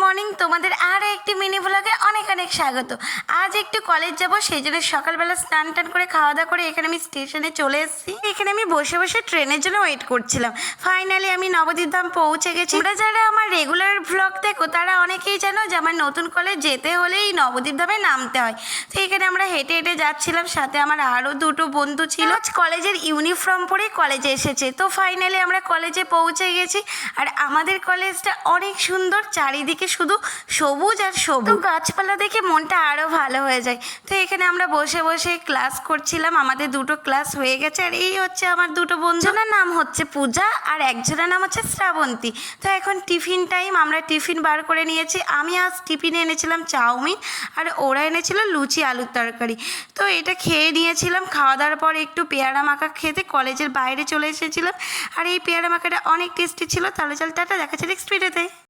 Morning, তোমাদের আরও একটি মিনি ভ্লগে অনেক অনেক স্বাগত। আজ একটু কলেজ যাব, সেই জন্য সকালবেলা স্নান টান করে খাওয়া দাওয়া করে এখানে আমি স্টেশনে চলে এসেছি। এখানে আমি বসে বসে ট্রেনের জন্য ওয়েট করছিলাম। ফাইনালি আমি নবদ্বীপ ধাম পৌঁছে গেছি। তোমরা যারা আমার রেগুলার ভ্লগ দেখো তারা অনেকেই জানো যে আমার নতুন কলেজ যেতে হলেই নবদ্বীপ ধামে নামতে হয়। তো এখানে আমরা হেঁটে হেঁটে যাচ্ছিলাম, সাথে আমার আরও দুটো বন্ধু ছিল। কলেজের ইউনিফর্ম পরে কলেজে এসেছে। তো ফাইনালি আমরা কলেজে পৌঁছে গেছি। আর আমাদের কলেজটা অনেক সুন্দর, চারিদিকে শুধু সবুজ আর সবুজ, গাছপালা দেখে মনটা আরও ভালো হয়ে যায়। তো এখানে আমরা বসে বসে ক্লাস করছিলাম। আমাদের দুটো ক্লাস হয়ে গেছে। আর এই হচ্ছে আমার দুটো বন্ধুর নাম হচ্ছে পূজা আর একজনের নাম হচ্ছে শ্রাবন্তী। তো এখন টিফিন টাইম, আমরা টিফিন বার করে নিয়েছি। আমি আজ টিফিনে এনেছিলাম চাউমিন আর ওরা এনেছিল লুচি আলুর তরকারি। তো এটা খেয়ে নিয়েছিলাম। খাওয়া দাওয়ার পর একটু পেয়ারা মাখা খেতে কলেজের বাইরে চলে এসেছিলাম। আর এই পেয়ারা মাখাটা অনেক টেস্টি ছিল। তাহলে চল টাটা, দেখা যাচ্ছে নেক্সট ভিডিওতে।